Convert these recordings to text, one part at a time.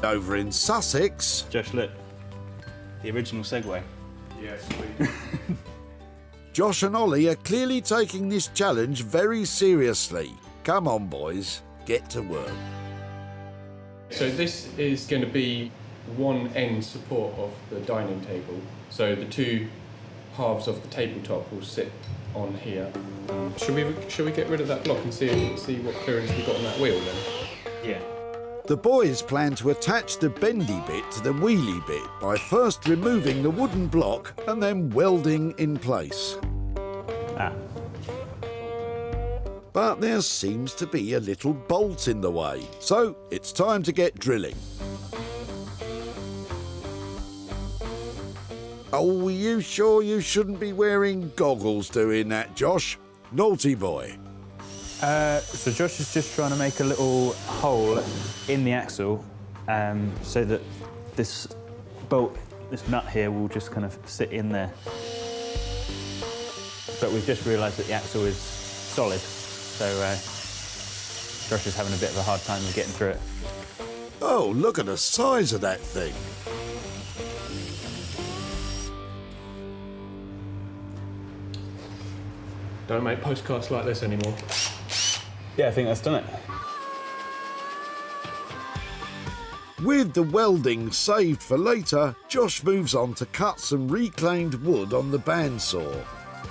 Over in Sussex... Josh, look. The original Segway. Yeah, sweet. Josh and Ollie are clearly taking this challenge very seriously. Come on, boys, get to work. So this is going to be one end support of the dining table. So the two halves of the tabletop will sit on here. Should we get rid of that block and see what clearance we've got on that wheel then? Yeah. The boys plan to attach the bendy bit to the wheelie bit by first removing the wooden block and then welding in place. But there seems to be a little bolt in the way, so it's time to get drilling. Oh, are you sure you shouldn't be wearing goggles doing that, Josh? Naughty boy. So Josh is just trying to make a little hole in the axle so that this bolt, this nut here, will just kind of sit in there. But we've just realised that the axle is solid, so Josh is having a bit of a hard time with getting through it. Oh, look at the size of that thing. Don't make postcards like this anymore. Yeah, I think that's done it. With the welding saved for later, Josh moves on to cut some reclaimed wood on the bandsaw,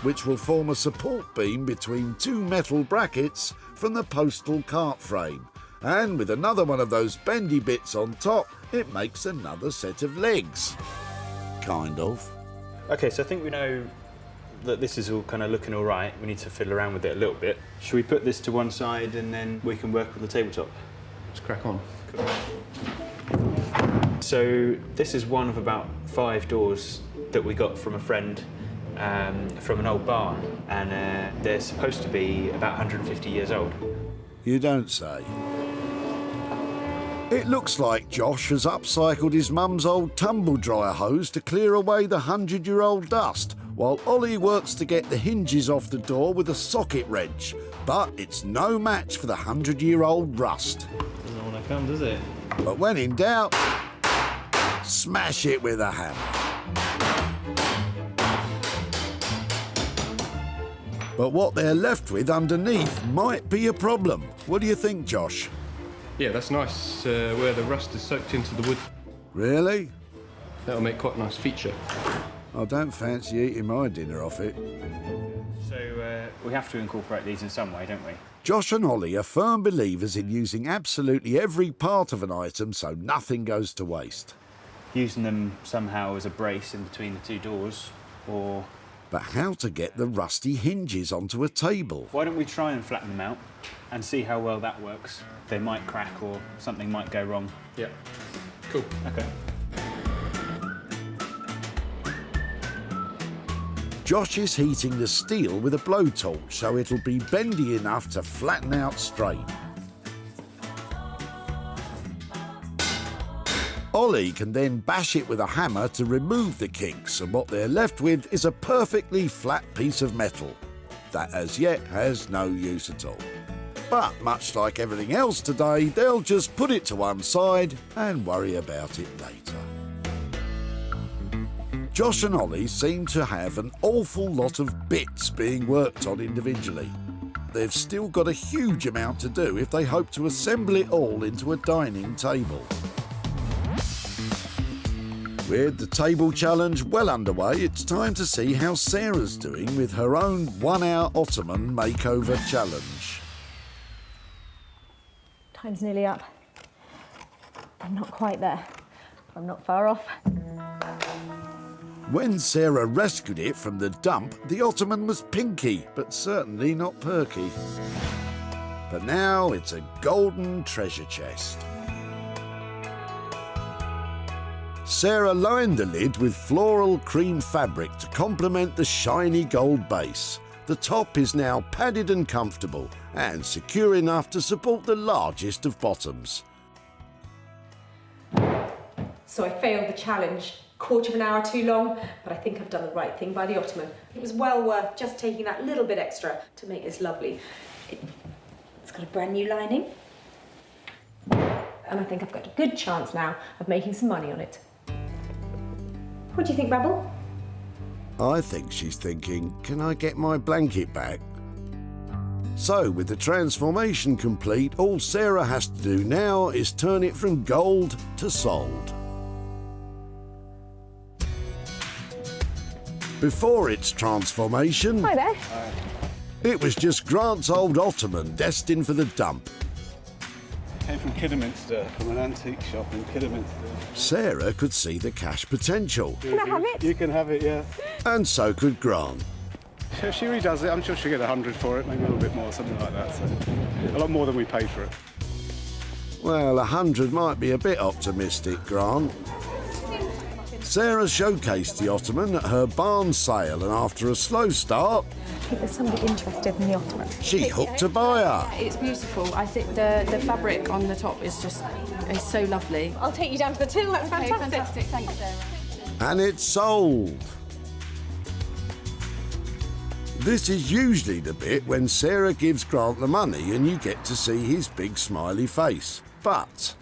which will form a support beam between two metal brackets from the Postal cart frame. And with another one of those bendy bits on top, it makes another set of legs. Kind of. OK, so I think we know that this is all kind of looking all right. We need to fiddle around with it a little bit. Should we put this to one side and then we can work with the tabletop? Let's crack on. Cool. So this is one of about 5 doors that we got from a friend from an old barn, and they're supposed to be about 150 years old. You don't say. It looks like Josh has upcycled his mum's old tumble dryer hose to clear away the 100-year-old dust, while Ollie works to get the hinges off the door with a socket wrench. But it's no match for the 100-year-old rust. Doesn't want to come, does it? But when in doubt, smash it with a hammer. But what they're left with underneath might be a problem. What do you think, Josh? Yeah, that's nice where the rust is soaked into the wood. Really? That'll make quite a nice feature. I don't fancy eating my dinner off it. So we have to incorporate these in some way, don't we? Josh and Ollie are firm believers in using absolutely every part of an item so nothing goes to waste. Using them somehow as a brace in between the two doors, or... But how to get the rusty hinges onto a table? Why don't we try and flatten them out and see how well that works? They might crack or something might go wrong. Yeah. Cool. OK. Josh is heating the steel with a blowtorch so it'll be bendy enough to flatten out straight. Ollie can then bash it with a hammer to remove the kinks, and what they're left with is a perfectly flat piece of metal that as yet has no use at all. But much like everything else today, they'll just put it to one side and worry about it later. Josh and Ollie seem to have an awful lot of bits being worked on individually. They've still got a huge amount to do if they hope to assemble it all into a dining table. With the table challenge well underway, it's time to see how Sarah's doing with her own 1-hour Ottoman makeover challenge. Time's nearly up. I'm not quite there. I'm not far off. When Sarah rescued it from the dump, the Ottoman was pinky, but certainly not perky. But now it's a golden treasure chest. Sarah lined the lid with floral cream fabric to complement the shiny gold base. The top is now padded and comfortable, and secure enough to support the largest of bottoms. So I failed the challenge. Quarter of an hour too long, but I think I've done the right thing by the Ottoman. It was well worth just taking that little bit extra to make this lovely. It's got a brand new lining. and I think I've got a good chance now of making some money on it. What do you think, Rebel? I think she's thinking, can I get my blanket back? So, with the transformation complete, all Sarah has to do now is turn it from gold to sold. Before its transformation, Hi there. it was just Grant's old Ottoman destined for the dump. Came from Kidderminster, from an antique shop in Kidderminster. Sarah could see the cash potential, Can I have it? You can have it, yeah. and so could Grant. So if she redoes it, I'm sure she'll get 100 for it, maybe a little bit more, something like that. So a lot more than we paid for it. Well, 100 might be a bit optimistic, Grant. Sarah showcased the Ottoman at her barn sale, and after a slow start, I think there's somebody interested in the Ottoman. she hooked a buyer. It's beautiful. I think the fabric on the top is so lovely. I'll take you down to the till, that's Okay, fantastic. fantastic. Thanks, Sarah. And it's sold. This is usually the bit when Sarah gives Grant the money and you get to see his big smiley face. But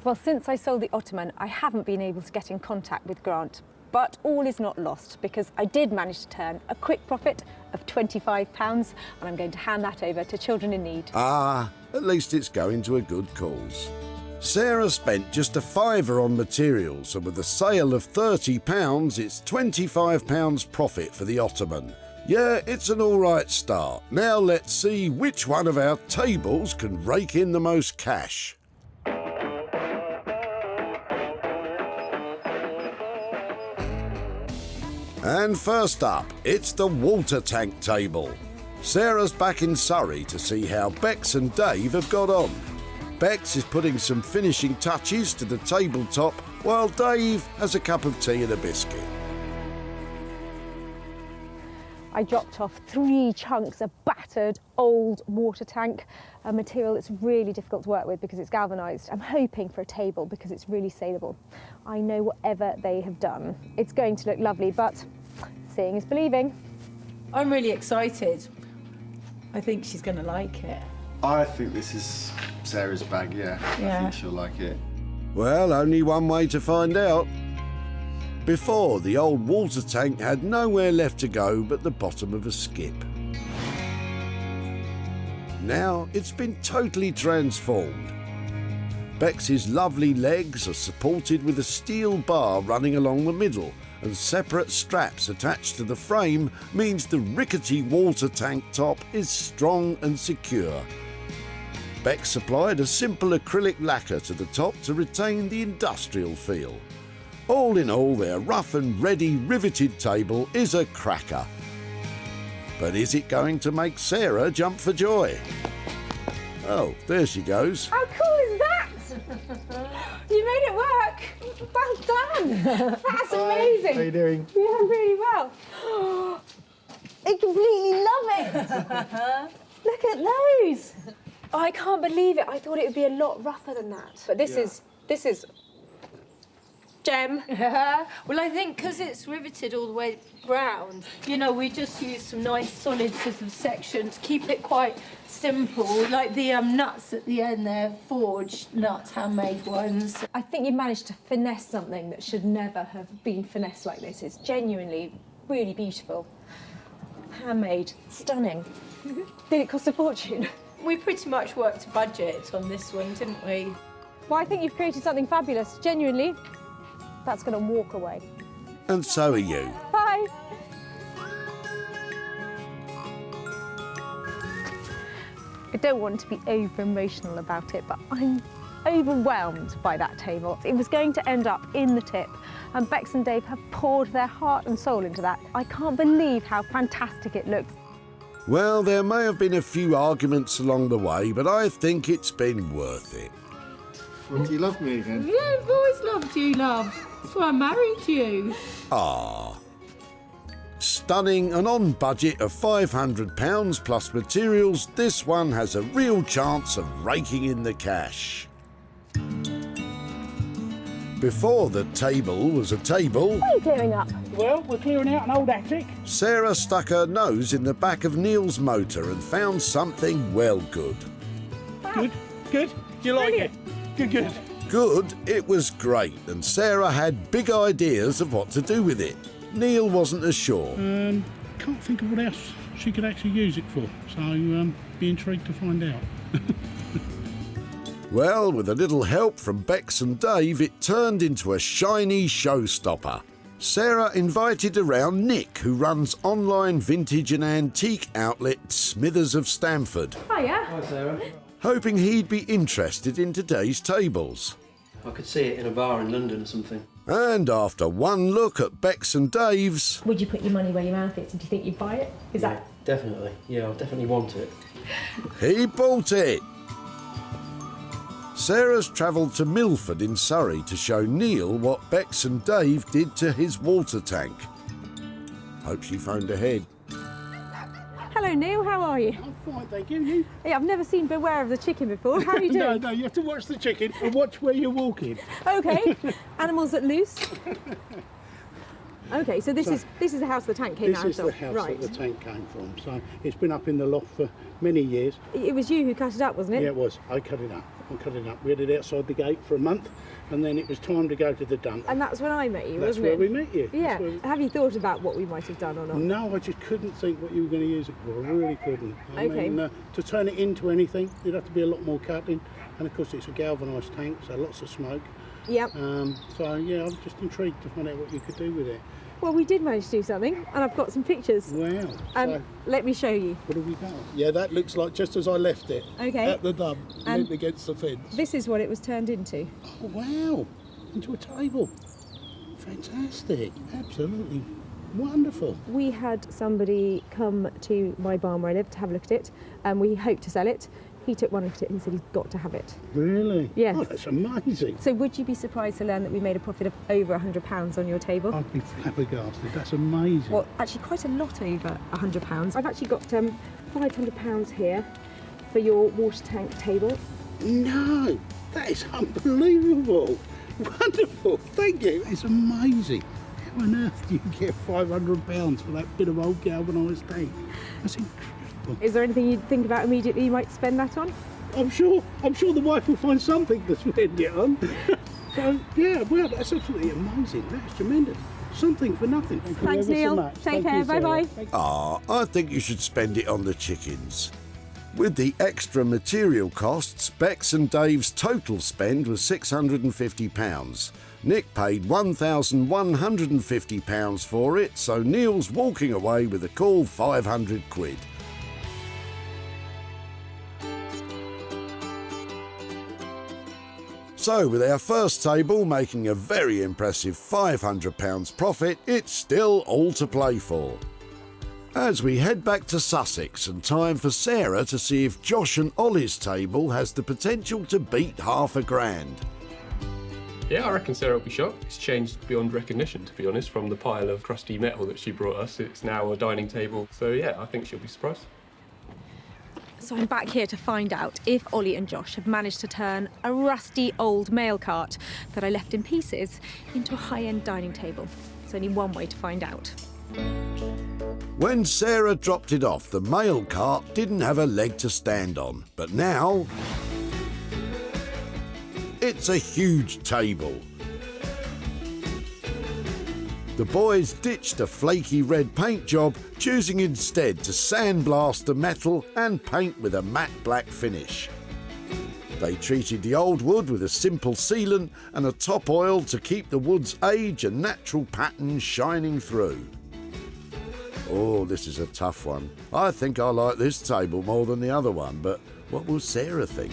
Well, since I sold the Ottoman, I haven't been able to get in contact with Grant. But all is not lost, because I did manage to turn a quick profit of £25, and I'm going to hand that over to children in need. at least it's going to a good cause. Sarah spent just a £5 on materials, and with a sale of £30, it's £25 profit for the Ottoman. Yeah, it's an all right start. Now let's see which one of our tables can rake in the most cash. And first up, it's the water tank table. Sarah's back in Surrey to see how Beex and Dave have got on. Bex is putting some finishing touches to the tabletop, while Dave has a cup of tea and a biscuit. I dropped off 3 chunks of battered old water tank, a material that's really difficult to work with because it's galvanised. I'm hoping for a table because it's really saleable. I know whatever they have done, it's going to look lovely, but seeing is believing. I'm really excited. I think she's going to like it. I think this is Sarah's bag, yeah. I think she'll like it. Well, only one way to find out. Before, the old water tank had nowhere left to go but the bottom of a skip. Now it's been totally transformed. Bex's lovely legs are supported with a steel bar running along the middle, and separate straps attached to the frame means the rickety water tank top is strong and secure. Bex supplied a simple acrylic lacquer to the top to retain the industrial feel. All in all, their rough and ready riveted table is a cracker. But is it going to make Sarah jump for joy? Oh, there she goes. How cool is that? You made it work. Well done. That's amazing. How are you doing? Yeah, really well. I completely love it. Look at those. Oh, I can't believe it. I thought it would be a lot rougher than that. But this is gem. Well, I think because it's riveted all the way round, you know, we just use some nice solid sort of section to keep it quite simple. Like the nuts at the end, they're forged nuts, handmade ones. I think you managed to finesse something that should never have been finessed like this. It's genuinely really beautiful. Handmade, stunning. Did it cost a fortune? We pretty much worked a budget on this one, didn't we? Well, I think you've created something fabulous. Genuinely, that's going to walk away. And so are you. Bye. I don't want to be over-emotional about it, but I'm overwhelmed by that table. It was going to end up in the tip, and Beex and Dave have poured their heart and soul into that. I can't believe how fantastic it looks. Well, there may have been a few arguments along the way, but I think it's been worth it. Well, do you love me again? Yeah, I've always loved you, love. That's why I married you. Ah. Stunning and on budget of £500 plus materials, this one has a real chance of raking in the cash. Before the table was a table, What are you clearing up? Well, we're clearing out an old attic. Sarah stuck her nose in the back of Neil's motor and found something well good. Good, good. Do you like it? Good, good. good, it was great, and Sarah had big ideas of what to do with it. Neil wasn't as sure. Can't think of what else she could actually use it for, so be intrigued to find out. Well, with a little help from Beex and Dave, it turned into a shiny showstopper. Sarah invited around Nick, who runs online vintage and antique outlet Smithers of Stamford. Hiya. Hi, Sarah. Hoping he'd be interested in today's tables. I could see it in a bar in London or something. And after one look at Beex and Dave's... Would you put your money where your mouth is? Do you think you'd buy it? Is that... Definitely. Yeah, I'll definitely want it. He bought it! Sarah's travelled to Milford in Surrey to show Neil what Beex and Dave did to his water tank. Hope she phoned ahead. Hello, Neil. How are you? I'm fine, thank you. You? Yeah, I've never seen Beware of the Chicken before. How are you doing? No, you have to watch the chicken and watch where you're walking. OK. Animals at loose. OK, so this is the house the tank came out of. This is the house that the tank came from. So it's been up in the loft for many years. It was you who cut it up, wasn't it? Yeah, it was. I cut it up. We had it outside the gate for a month, and then it was time to go to the dump. And that's when I met you, That's wasn't it? where we met you. Yeah. Have you thought about what we might have done or not? No, I just couldn't think what you were going to use it for. I really couldn't. I Okay. mean, to turn it into anything, there'd have to be a lot more cutting. And of course, it's a galvanised tank, so lots of smoke. Yep. So yeah, I was just intrigued to find out what you could do with it. Well, we did manage to do something, and I've got some pictures. Wow. So, Let me show you. what have we got? Yeah, that looks like just as I left it. Okay. At the dump, And leaned against the fence. This is what it was turned into. Oh, wow. Into a table. Fantastic. Absolutely wonderful. We had somebody come to my barn where I live to have a look at it, and we hoped to sell it. He took one look at it and said he's got to have it. Really? Yes. Oh, that's amazing. So would you be surprised to learn that we made a profit of over £100 on your table? I'd be flabbergasted. That's amazing. Well, actually quite a lot over £100. I've actually got £500 here for your water tank table. No, that is unbelievable. Wonderful. Thank you. It's amazing. How on earth do you get £500 for that bit of old galvanised tank? That's incredible. Is there anything you'd think about immediately you might spend that on? I'm sure the wife will find something to spend it on. So yeah, well, that's absolutely amazing. That's tremendous. Something for nothing. Thank you Thanks, ever Neil. So much. Take Thank care. you, Sarah. Bye-bye. I think you should spend it on the chickens. With the extra material costs, Beex and Dave's total spend was £650. Nick paid £1,150 for it, so Neil's walking away with a cool 500 quid. So, with our first table making a very impressive £500 profit, it's still all to play for. As we head back to Sussex, and time for Sarah to see if Josh and Ollie's table has the potential to beat £500,000. Yeah, I reckon Sarah will be shocked. It's changed beyond recognition, to be honest, from the pile of crusty metal that she brought us. It's now a dining table. So yeah, I think she'll be surprised. So I'm back here to find out if Ollie and Josh have managed to turn a rusty old mail cart that I left in pieces into a high-end dining table. There's only one way to find out. When Sarah dropped it off, the mail cart didn't have a leg to stand on, but now it's a huge table. The boys ditched a flaky red paint job, choosing instead to sandblast the metal and paint with a matte black finish. They treated the old wood with a simple sealant and a top oil to keep the wood's age and natural pattern shining through. Oh, this is a tough one. I think I like this table more than the other one, but what will Sarah think?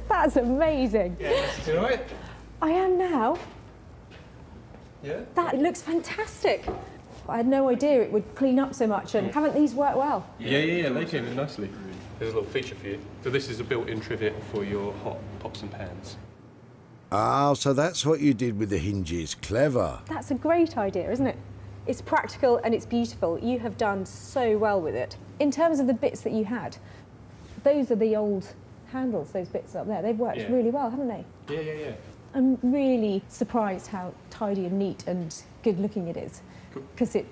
That's amazing. Yeah, you all right? I am now. Yeah? That looks fantastic. I had no idea it would clean up so much, and haven't these worked well? Yeah, they came in nicely. There's a little feature for you. So this is a built-in trivet for your hot pots and pans. Ah, so that's what you did with the hinges. Clever. That's a great idea, isn't it? It's practical and it's beautiful. You have done so well with it. In terms of the bits that you had, those are the old handles, those bits up there. They've worked really well, haven't they? Yeah. I'm really surprised how tidy and neat and good looking it is. Because it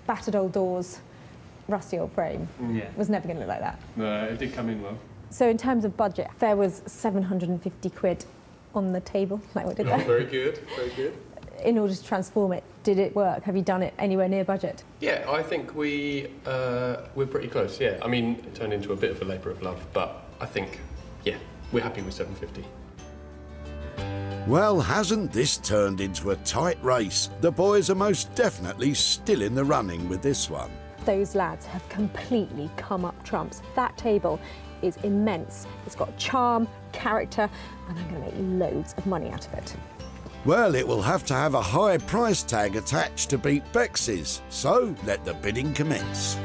battered old doors, rusty old frame. Yeah. Was never going to look like that. No, it did come in well. So in terms of budget, there was 750 quid on the table. Like, what did that? Very good, very good. In order to transform it, did it work? Have you done it anywhere near budget? Yeah, I think we're pretty close, yeah. I mean, it turned into a bit of a labour of love, but I think, yeah, we're happy with 750. Well, hasn't this turned into a tight race? The boys are most definitely still in the running with this one. Those lads have completely come up trumps. That table is immense. It's got charm, character, and I'm going to make loads of money out of it. Well, it will have to have a high price tag attached to beat Bex's, so let the bidding commence.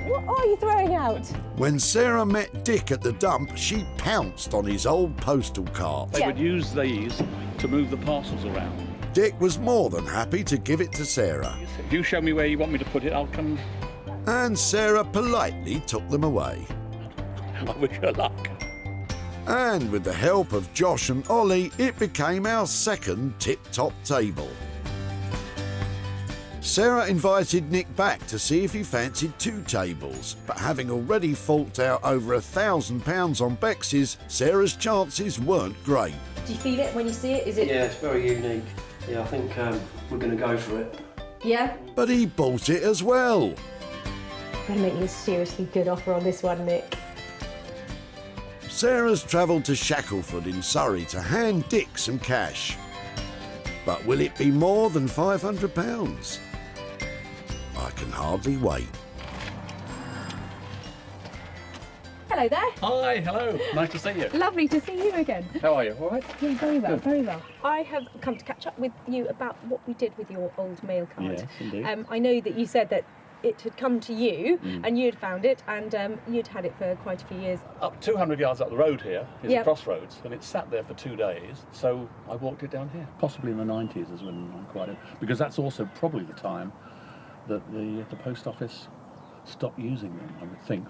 What are you throwing out? When Sarah met Dick at the dump, she pounced on his old postal cart. They would use these to move the parcels around. Dick was more than happy to give it to Sarah. If you show me where you want me to put it, I'll come. And Sarah politely took them away. I wish her luck. And with the help of Josh and Ollie, it became our second tip-top table. Sarah invited Nick back to see if he fancied 2 tables, but having already forked out over £1,000 on Bex's, Sarah's chances weren't great. Do you feel it when you see it? Is it? Yeah, it's very unique. Yeah, I think we're going to go for it. Yeah? But he bought it as well. I'm going to make you a seriously good offer on this one, Nick. Sarah's travelled to Shackleford in Surrey to hand Dick some cash. But will it be more than £500? I can hardly wait. Hello there. Hi, hello. Nice to see you. Lovely to see you again. How are you? All right? Yeah, very well, Good. very well. I have come to catch up with you about what we did with your old mail card. Yes, indeed. I know that you said that it had come to you and you'd found it and you'd had it for quite a few years. Up 200 yards up the road here is Yep. a crossroads, and it sat there for 2 days, so I walked it down here. Possibly in the 90s is when I acquired it, because that's also probably the time that the post office stopped using them, I would think.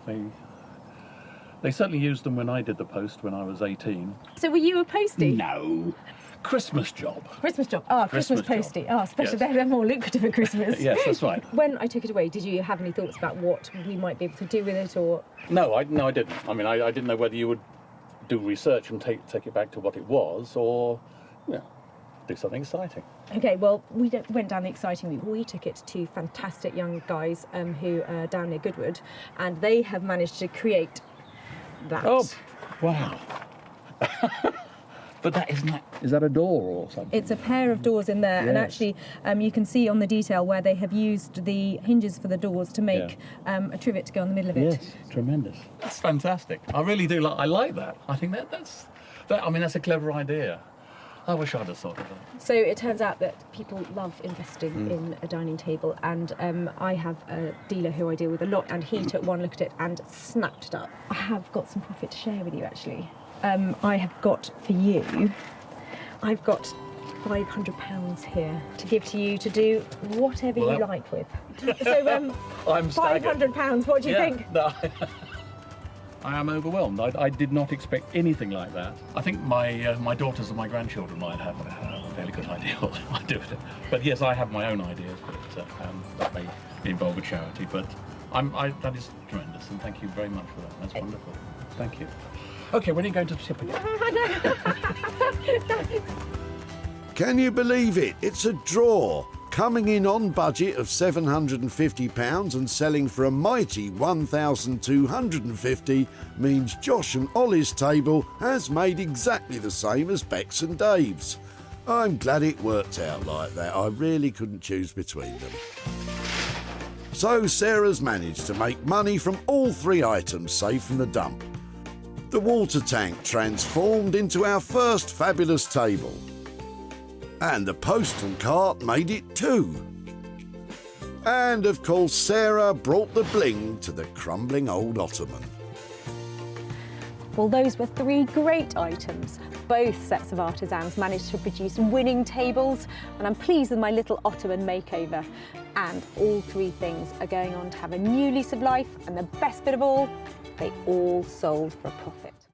They certainly used them when I did the post when I was 18. So were you a postie? No. Christmas job. Christmas job. Oh, Christmas Christmas postie. Oh, especially Yes. they're more lucrative at Christmas. Yes, that's right. When I took it away, did you have any thoughts about what we might be able to do with it, or? No, I didn't. I mean, I didn't know whether you would do research and take it back to what it was, or do something exciting. Okay, well, we went down the exciting route. We took it to fantastic young guys who are down near Goodwood, and they have managed to create that. Oh, wow. But is that a door or something? It's a pair of doors in there, and Yes. actually you can see on the detail where they have used the hinges for the doors to make a trivet to go in the middle of it. Yes, tremendous. That's fantastic. I really do I like that. I think that's a clever idea. I wish I'd have thought of that. So it turns out that people love investing in a dining table, and I have a dealer who I deal with a lot, and he took one look at it and snapped it up. I have got some profit to share with you, actually. I have got for you, I've got £500 here to give to you to do whatever you like with. So I'm staggered. £500, what do you think? No, I am overwhelmed. I did not expect anything like that. I think my daughters and my grandchildren might have a fairly good idea what I do with it. But yes, I have my own ideas, but that may involve a charity. But that is tremendous, and thank you very much for that. That's wonderful. Thank you. Okay, when are you going to tip again? Can you believe it? It's a draw. Coming in on budget of £750 and selling for a mighty £1,250 means Josh and Ollie's table has made exactly the same as Beex and Dave's. I'm glad it worked out like that. I really couldn't choose between them. So Sarah's managed to make money from all 3 items saved from the dump. The water tank transformed into our first fabulous table. And the postal cart made it too. And of course, Sarah brought the bling to the crumbling old Ottoman. Well, those were 3 great items. Both sets of artisans managed to produce winning tables, and I'm pleased with my little Ottoman makeover. And all 3 things are going on to have a new lease of life, and the best bit of all, they all sold for a profit.